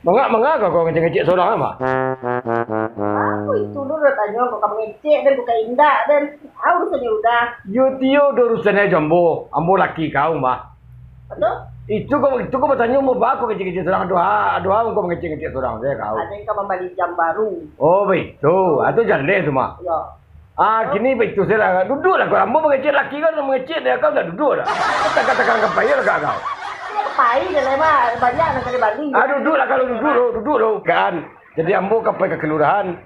Mengak kau ngecek-ngecek seorang mah. Aku itu dulu tanya kok kamu ngecek dan buka indah dan urusannya udah. Yo tio urusannya jambo, ambo laki kau mah. Betul? Itu kau bertanya mau aku ngecek-ngecek seorang aduh kau ngecek-ngecek seorang saya kau. Ada yang kamu beli jam baru. Oh begitu, itu jande itu mah. Ya. Gini begitu saya duduk lah kau ambo mengecek laki kan mengecek dia kau dah duduk dah. Katakan kepayah lah kau. Pai dia mah banyak nak kali Bali. Duduk lah kalau duduk lo kan. Jadi ambo kapai ke kelurahan.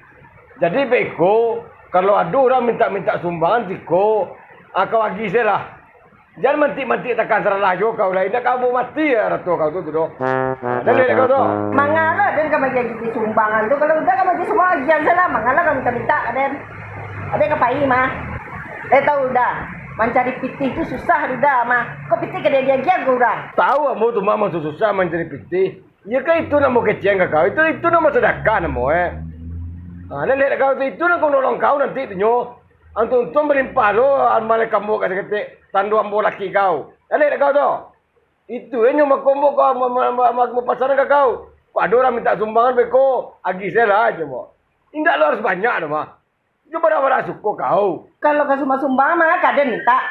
Jadi beko kalau ada orang minta sumbangan tiko, kau bagi saya lah. Jangan mati takkan salah yo kau lain dah kau mati ya ratu kau tu doh. Dan lihat kau tu. Mangala dan kamu bagi sumbangan tu kalau udah kamu bagi sumbangan salah mangala kamu minta dan ada kapai mah. Tahu udah. Mencari pitih itu susah udah mah. Kok pitih ke dia kau udah. Tahu ambo tu mama susah mencari pitih. Ya kan itu nama kecil kau. Itu nama sedekah nama dan lihat kau itu nak nolong kau nanti tu nyo. Antum berlimpah lo amal kamu kata tandu ambo laki kau. Dan lihat kau tu. Itu nyo makombo kau mau pasaran kau. Ada orang minta sumbangan beko, agi saya lah aja mo. Indah lo harus banyak mah. Coba dah suko kau. Kalau kau cuma sumbangan mah kadang minta.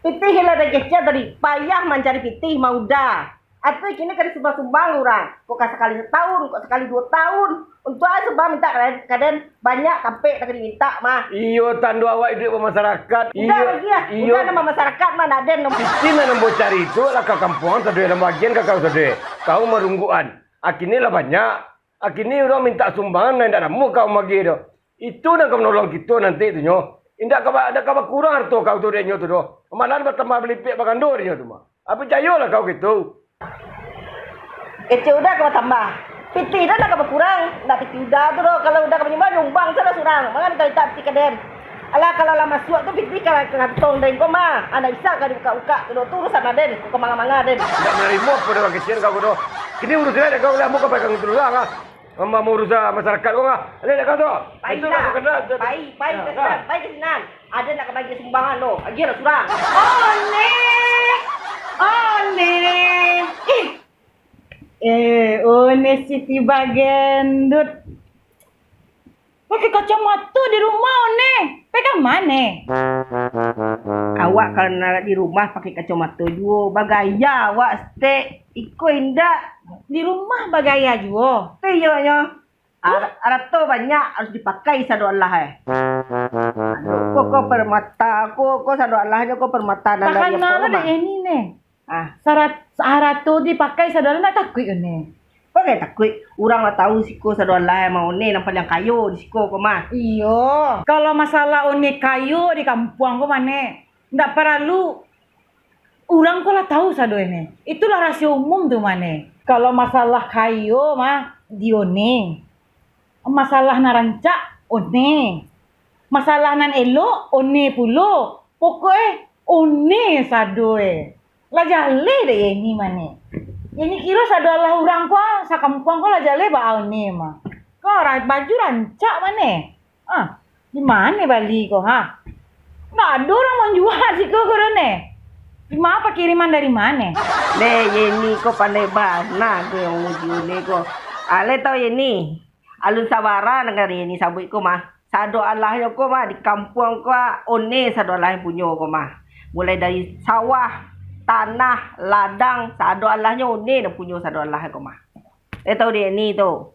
Pitih hilang dari kecil tadi payah mencari pitih mau dah. Atau kini kali sumbang orang. Kok sekali setahun, kok sekali 2 tahun. Untuk sumbang minta kadang banyak sampai tak diminta mah. Iyo tandu awak hidup masyarakat. Udah lagi ya. Udah nama masyarakat mah naden. Pitih nak mau cari itu lah ke kampungan tadi dalam bagian kau tadi. Kau merungguan. Akini lah banyak. Akini orang minta sumbangan dan tidak mau kau magi itu. Itu nak kau nolong kita nanti tu nyo. Indak kau kurang harta kau tu dia nyo tu doh. Malah bertambah belipik bagandor dia tu mah. Apa jayo lah kau gitu. Kecil udah kau tambah. Pitih dah nak kau kurang. Nak pitih udah tu doh. Kalau udah kau nyumbang nyumbang salah surang. Mangan kau tak pitih kaden. Alah kalau lama suak tu pitih kalau kantong dan kau mah. Anda bisa kau dibuka-buka tu doh. Tu urusan aden. Kau manga-manga den. Tidak menerima pada orang kecil kau doh. Kini urusan kau lah mau kau pegang itu lah. Mama mau urusan masyarakat kau ngah. Lihat kau tu. Pai ke sinan. Ada nak bagi sumbangan lo. Agi lah surang. One Siti Bagendut. Pakai kacamata di rumah one. Pegang mana? Awak kalau nak di rumah pakai kacamata juga. Bagaya awak stek. Ikut indak. Di rumah bagaya juga. Tuyanya. Arab tu banyak harus dipakai sadu Allah Kok permata. Kok sadu Allahnya kok permata. Takkan ada ini nih. Syarat tu dipakai sadu Allah nak takut ni. Pakai takut. Orang lah tahu siko sadu Allah mau ni nampak yang kayu di siko kau mah. Iyo. Kalau masalah one kayu di kampung kau mana? Ndak perlu. Orang kau lah tahu sadu ini. Itulah rahasia umum tu mana. Kalau masalah kayu mah di one. Masalah na rancak one. Masalah nan elok one pulo. Pokoknya one sadu lah jale deh ini mana. Ini kira sadu Allah orang kau sakampung kau lah jale ba one mah. Kau baju rancak mana? Di mana Bali kau ha? Nggak ada orang mau jual sih kau ni. Cuma apa kiriman dari mana? Ini kau pandai bana kau yang uji ni kau. Ale tahu ini. Alun Sawara negara ini sabut kau mah. Sadu Allah yang kau mah di kampung kau one sadu Allah yang punya kau mah. Mulai dari sawah, tanah, ladang, sadu Allahnya one yang punya sadu Allah kau mah. Tahu dia ni tu.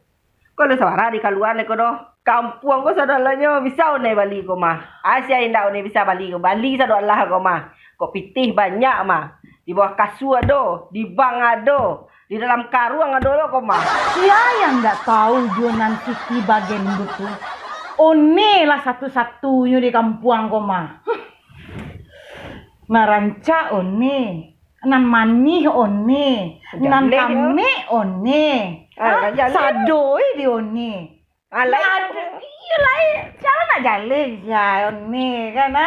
Kau Alun Sawara di kaluan kau doh. Kampung kau sadu Allahnya bisa one Bali kau mah. Asia indah one bisa Bali kau. Bali sadu Allah kau mah. Kau pitih banyak mah. Di bawah kasur ada, di bang ada. Di dalam karung ada lo kau mah. Siapa yang nggak tahu Jonan Siti Bagendut tu? One lah satu-satunya di kampung kau mah. Naranca one, nan manih one, nan kami one, sadoi di one. Iya lah, cara nak jalan ya one kan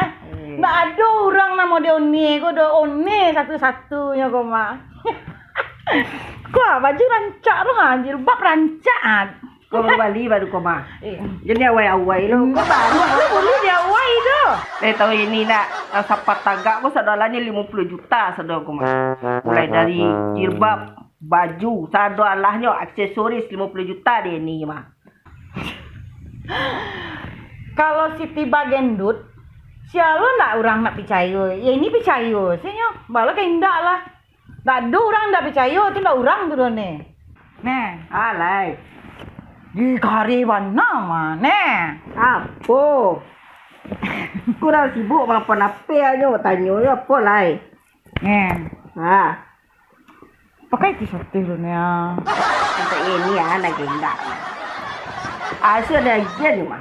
Nggak ada orang nama dia one, kau ada one satu-satunya kau mah. Kau baju rancak tu jilbab rancak. Kau Bali baru kau mah. Jadi awai-awai lo. Kau baru boleh dia awai tu. Tahu ini nak sapat tagak kau sadalanya 50 juta sadar kau mah. Mulai dari jilbab, Baju, sado Allahnya aksesoris 50 juta deh ni mah. Kalau Siti bagendut, siapa nak orang nak percaya? Ya ini percaya, senyok. Balas ke indak lah. Tak ada orang nak percaya, tu lah orang tu dah ni. Nih, Alai. di kari mana mana? Apa? Kurang sibuk apa-apa aja tanya apa lai. Nih, Ha. pakai t-shirt tu ni ah. Untuk ini ya nak enggak. Asal dah je mah.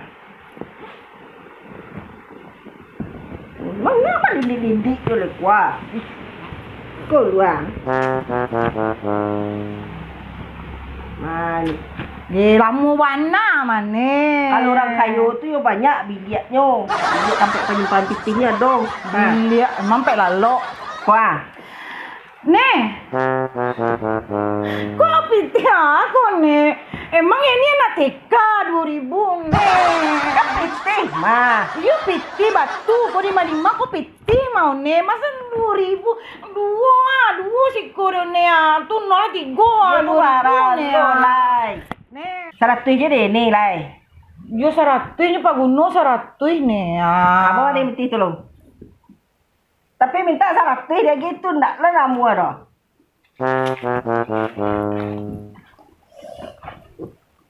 Mengapa lindik-lindik tu le kuah? Kau luang. Man. Di lamu warna mana? Kalau orang kayu tu yo banyak biliatnya. Biliat sampai penyimpan pitingnya dong. Lihat, mampek lalu. Kuah. Nih, kok piti aku nih? Emang ini anak TK 2000 nih. Kan pitih mah. You piti batu, kau 55 kau piti mau nih? Masa 2000? Dua si korona tu 03 Yo barang yo lai. Nih, 100 je deh ni lai. yo 100 nya Pak Guno 100 nih. Apa dia mesti tolong? Tapi minta 100 dia gitu ndak lah namu dah.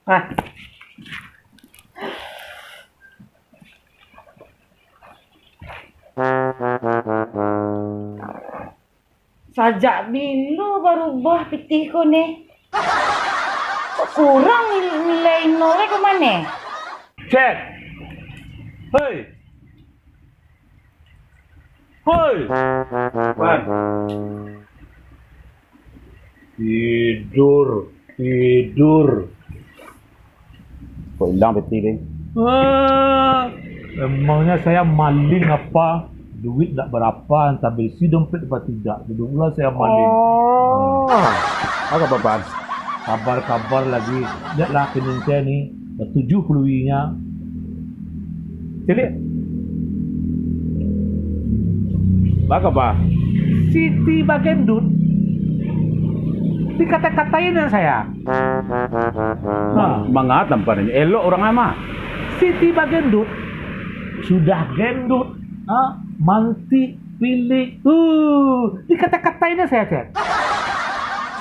Hah. Sajak bila baru bah piti kau nih? Kok kurang nilai nolnya ke mana? Cek. Hei. Hei. Man. Tidur. Kok hilang peti ni? Emangnya saya maling apa? Duit tak berapa, entah besi dompet apa tidak. Duduk pula saya maling. Apa papan? Kabar-kabar lagi. Lihatlah kening saya ni. Dah 70-nya. Jadi, Baka apa? Siti Bagendut dikata-katain dengan saya. Mangat tampaknya. Elok orang ama. Siti Bagendut sudah gendut. Manti pilih. Dikata-katainnya saya, Cek.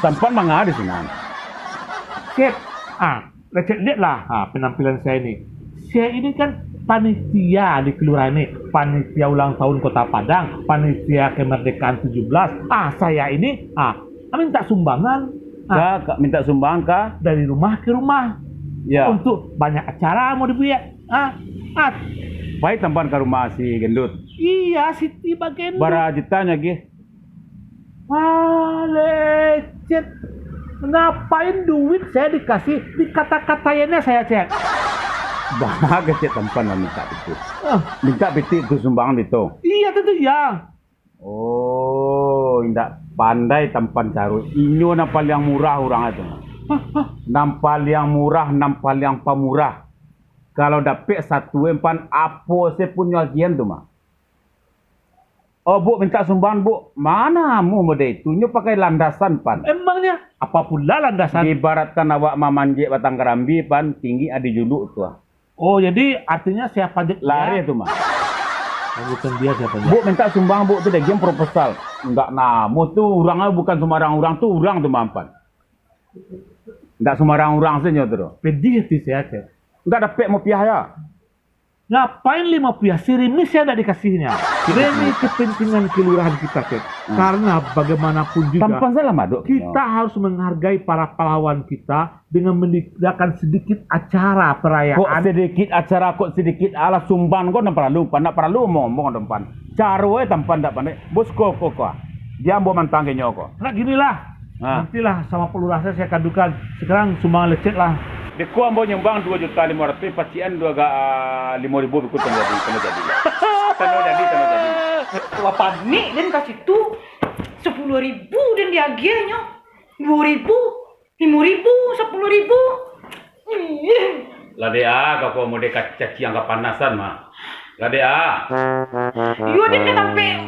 Tampan mangat di sini. Cek. Cek lihatlah penampilan saya ini. Saya ini kan panitia di kelurahan ini. Panitia ulang tahun Kota Padang. Panitia kemerdekaan 17. Saya ini minta sumbangan. Kak minta sumbangan kah? Dari rumah ke rumah. Ya. Untuk banyak acara mau dibuat. Baik tampan ke rumah si gendut. Iya, Siti Bagendut. Bara jutanya gih. Lecet. Ngapain duit saya dikasih? Dikata-katainnya saya cek. Bahagia cek tampan lah minta itu. Minta peti itu sumbangan itu. Iya tentu ya. Oh, indak pandai tampan caru. Inyo nampal yang murah orang itu. Nampal yang murah, nampal yang pamurah. Kalau dapat satu empan apa saya punya gian tu mah. Oh bu minta sumbangan bu. Mana mu mode itu? Nyo pakai landasan pan. Emangnya apa pula landasan? Ibaratkan awak mamanjek batang kerambi pan tinggi adi juluk tu. Oh jadi artinya saya pajak Lari tu mah. Bukan dia siapa Bu minta sumbang bu tu dah game proposal. Enggak namu tu orangnya bukan sembarang orang tu orang tu mampan. Enggak sembarang orang saja tu. Pedih hati saya cek. Enggak dapat mau pihak ya. Ngapain 5 pihak sirimis saya tidak dikasihnya. Demi kepentingan kelurahan kita cek. Karena bagaimanapun juga Tampan salah maduk. kita harus menghargai para pahlawan kita dengan mengadakan sedikit acara perayaan. Kok sedikit acara kok sedikit ala sumban kok nak perlu ngomong depan. Caru tampan tak pandai. Bos kok. Dia mau mantang kenyok. Nah ginilah. Nantilah sama pelurah saya kadukan. Sekarang sumbangan lecet lah. Di kuam mau nyumbang 2.500.000 pacian 5.000 ikut tanah jadi. Tanah jadi. Wah panik dan kasih tu 10.000 dan dia agiannya 2.000, 5.000, 10.000. Lah dia kau mau dekat caci yang kepanasan mah. Lah dia. Yo dia sampai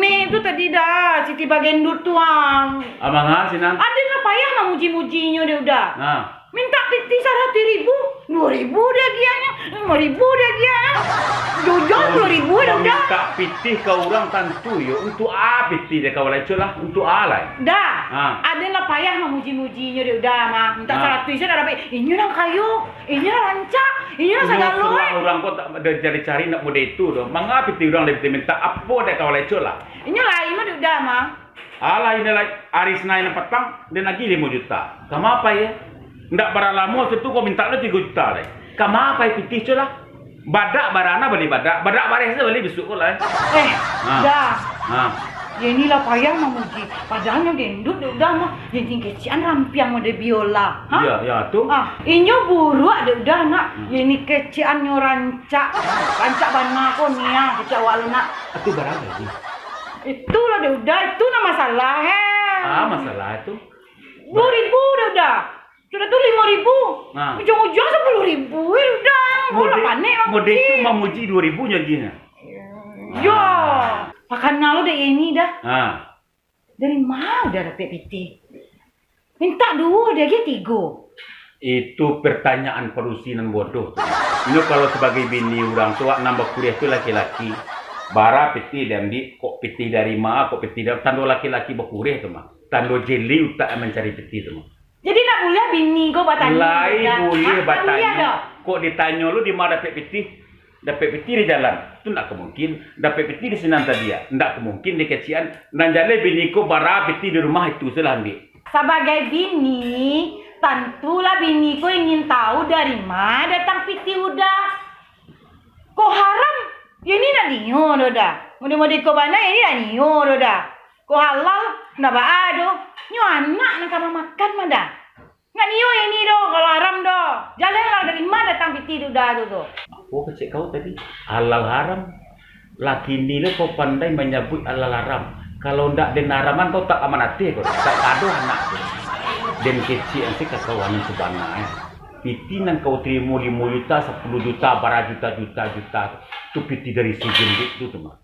rame itu tadi dah Siti Bagendut tuang. Abang ha sinan. Ada lah payah nak muji-mujinya dia udah. Nah. Minta piti 100.000, 2.000 dia gianya, 5.000 dia gianya. Jujur 10.000 dia udah. Minta pitih ke orang tentu yo untuk apa pitih dia kau leceh lah untuk alai. Dah. Ha. Ada lah payah nak muji-mujinya dia udah mah. Minta Ha. 100 dah dapat. Ini orang kayu, ini orang rancak, ini orang sagaloi. Orang kau tak ada cari-cari nak muda itu doh. Mangga pitih orang lebih minta apa dia kau leceh lah. Ini lain mah dia udah mah. Alai ini lah hari Senin petang dia lagi 5 juta. Kamu apa ya? Ndak barang lama itu kau minta lo 3 juta lah. Kamu apa ya pitih je lah. Badak barana beli badak baris beli besok kau lah. Dah. Ha. Ya inilah payah memuji. Padahalnya gendut dia udah mah. Yang kecian rampiang mode biola. Ha? Ya, ya tu. Inyo buruk dia udah nak. Ya ini kecian nyo rancak. Rancak bana ko niya. Kecak walu nak. Itu barang lagi. Itulah dia udah. Itu nama masalah Masalah itu. 2.000 dia udah. Sudah tu 5.000. Nah. Ujung-ujung 10.000 dia udah. Mode panik mode itu memuji 2.000 nya gini. Yo. Pakan lo deh ini dah. Dari mana udah dapat PT? Minta 2 dia 3. Itu pertanyaan perusinan bodoh. Ini kalau sebagai bini orang tua nambah kuliah itu laki-laki. Bara piti dan di kok piti dari mana kok piti dari tando laki-laki berkuliah tu mah. Tando jeli utak mencari piti tu mah. Jadi nak boleh bini kau batanya. Lain boleh batanya. dah. Kok ditanya lu di mana dapat piti? Dapat piti di jalan. Itu tak kemungkin. Dapat piti di Senanta dia. Tak kemungkin di kecian. Dan jalan bini kau bara piti di rumah itu salah ambil. Sebagai bini, tentulah biniku ingin tahu dari mana datang piti udah. Kok haram? Ya ini nak niyo dah. Mudah-mudahan kau bana ini nak niyo dah. Kok halal? Nak baado. Nyo anak nak kamu makan mah dah. Nggak niyo ini doh kalau haram doh. Jalanlah dari mana datang piti udah tu doh. Apa kecek kau tadi? Halal haram. Laki ni kau pandai menyebut halal haram. Kalau ndak den haraman kau tak amanati kau. Tak kado anak tu. Den kecil yang sih kekawanan sebanyak. Piti nan kau terima 5 juta, 10 juta, bara juta. Tu piti dari si jendik tu mah.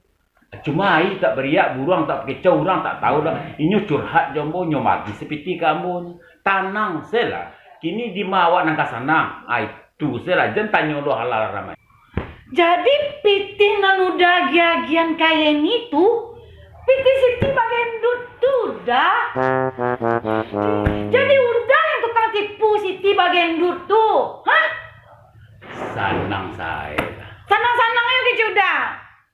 Cuma ai tak beriak burung tak kecau orang tak tahu dah. Ini curhat jombo nyo mati sepiti kamu. Tanang sela. Kini dimawa nang kasana. Ai tu sela jen tanyo lo halal ramai. Jadi piti nan udah giagian kaya ini tuh piti Siti Bagendut tuh dah. Jadi udah yang tukang tipu Siti Bagendut tuh. Hah? Sanang saya. Sanang-sanang ayo ke udah.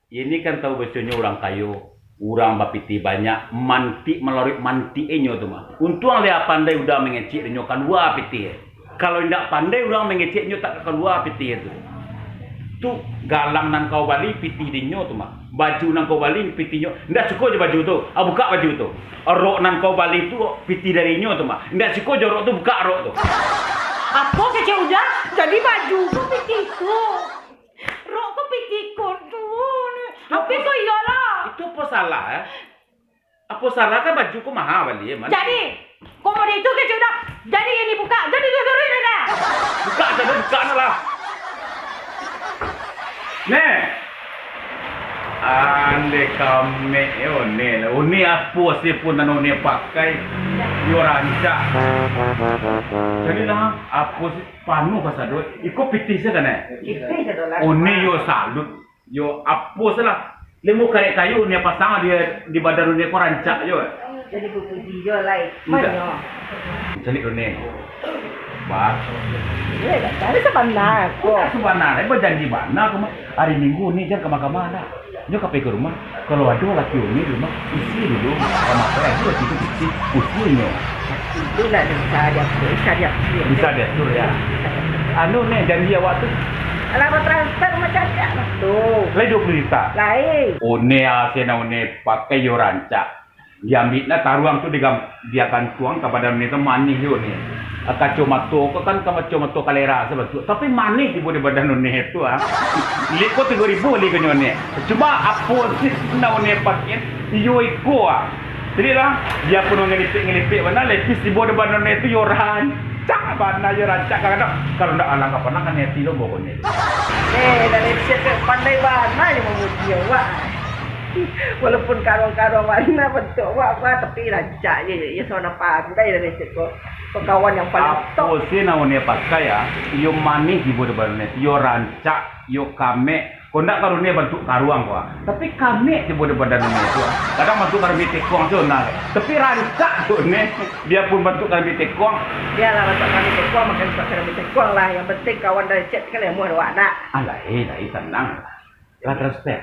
Ini kan tahu biasanya orang kayu. Orang bapiti banyak manti melalui manti enyo tu mah. Untung dia pandai udah mengecik enyo keluar piti. Kalau tidak pandai orang mengecik enyo tak keluar piti itu. Tu galang nang kau bali piti dinyo tu mah. Baju nang kau bali piti nyo. Ndak cukup je baju tu. Buka baju tu. Rok nang kau bali tu piti dari nyo tu mah. Ndak cukup je rok tu buka rok tu. Apa kecil udah? Jadi baju ku piti tu. Rok ku piti ku tu. Apa kau iyalah? Itu apa salah ya? Apa salah kan baju ku mahal bali ya. Jadi, kau mau itu kecil udah. Jadi ini buka. Jadi tu suruh ini dah. Buka lah. Nih. Ande kame one apa sih pun nano ne pakai yo rancak. Jadi lah apa sih panu pasado iko piti se kan one yo salut yo apa salah lemu karek kayu ne pasang dia di badan ne ko rancak yo. Jadi puji yo lai. Mana? Jadi one. Bah. Ya, dari sebenar Kok sebenarnya berjanji mana kamu hari Minggu nih jangan kemana-mana. Nyo kape ke rumah. Kalau ada laki ini di rumah isi dulu. Sama saya itu situ isi usinya. itu lah bisa Bisa ya. Anu nih janji awak tu. Alamat transfer macam mana tuh? Lai 20 juta. Lain. One asena one pakai yo rancak. Diambilnya taruang tu dia akan tuang kepada mereka manis yo nih. Kacamata kau kan kacamata kalera sebetulnya. Tapi manis di badan none itu ah. Liko 3.000 liko none. Cuma apa sih nak none pakai yo iko ah. Jadi lah dia pun ngelipik mana lepis di badan none itu yo rancak mana yo rancak kalau ndak alang apa kan hati lo pokoknya. Dari siapa pandai mana yang memuji awak? Walaupun karong-karong warna bentuk apa tapi rancak je. Ya seorang pandai dari situ. Kawan yang paling top. Apa sih namanya pakai ya? Yo manis di bodoh-bodohnya. Yo rancak, yo kame. Kau nak karunia bentuk karuang kau. Tapi kame di bodoh-bodoh itu. Kadang bentuk karunia tekong tu nak. Tapi rancak tu ni. Dia pun bentuk karunia tekong. Biarlah bentuk kami tekuang makan kami tekuang lah. Yang penting kawan dari chat kan yang muat nak. Alah, tenang. Lah transfer.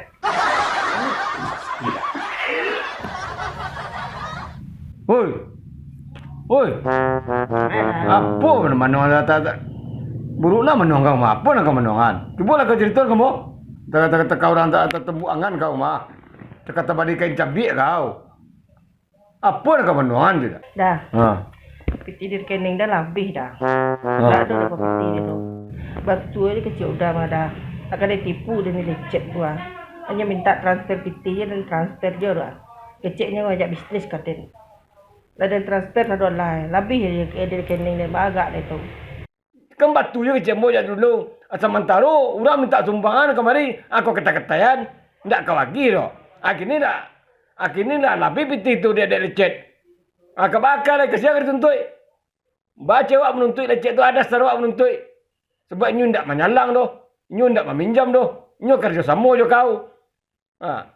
Oi. Oi. Apa mana tak buruklah menong kau mah. Apa nak kau menongan? Cuba lah kau cerita kamu. Kata kau orang tak tembuangan kau mah. Kata badi kain cabai kau. Apa nak kau menongan je dah. Dah. Ha. Piti di rekening dah lebih dah. Dah ada berapa piti dia tu. Batu aja kecil udah mah dah. Akan dia tipu dia ni dia chat gua. Hanya minta transfer piti je dan transfer je lah. Kecilnya ngajak bisnes katen. Dah dan transfer dah dollar. Lebih dia di rekening dia agak dia tu. Kan batu je kecil moja dulu. Asal mentaro orang minta sumbangan kemari. Aku kata-katayan. Tak kau lagi doh. Akhirnya dah lebih piti tu dia lecet. Aku bakal lah kesian dia tuntut. Baca awak menuntut lecet tu ada serawak menuntut. Sebab nyu ndak menyalang doh. Nyu ndak meminjam doh. Nyu kerja sama je kau. Ha.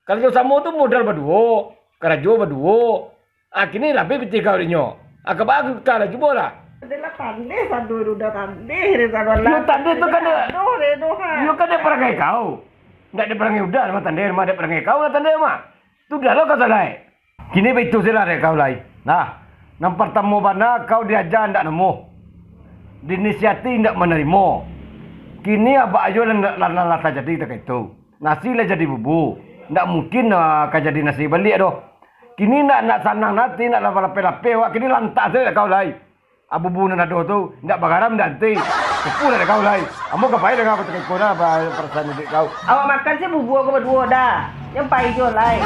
Kerja sama tu modal berdua. Kerja berdua. Akhirnya lebih piti kau dia nyu. Aku bakal lah cuba lah. Adalah pandai satu udah pandai dia satu Nyu tanda tu kan dia. Doha. Nyu kan dia perangai kau. Ndak dia perangai udah sama tanda mah dia perangai kau lah tanda mah. Tu dah lo kau salah. Kini begitu sila rek kau lai. Nah, yang pertama mana kau diajar ndak nemu. Dinisiati ndak menerima. Kini abak ayo lah tak jadi tak itu. Nasi lah jadi bubu. Ndak mungkin kau jadi nasi balik doh. Kini nak sanang nanti nak lape-lape wak kini lantak sila kau lai. Abu bu nak doh tu ndak bagaram ndak nanti. Kepu dah kau lai. Amo kapai dengan aku tak ikut dah perasaan dik kau. Awak makan sih bubu aku berdua dah. Yang pai jo lai.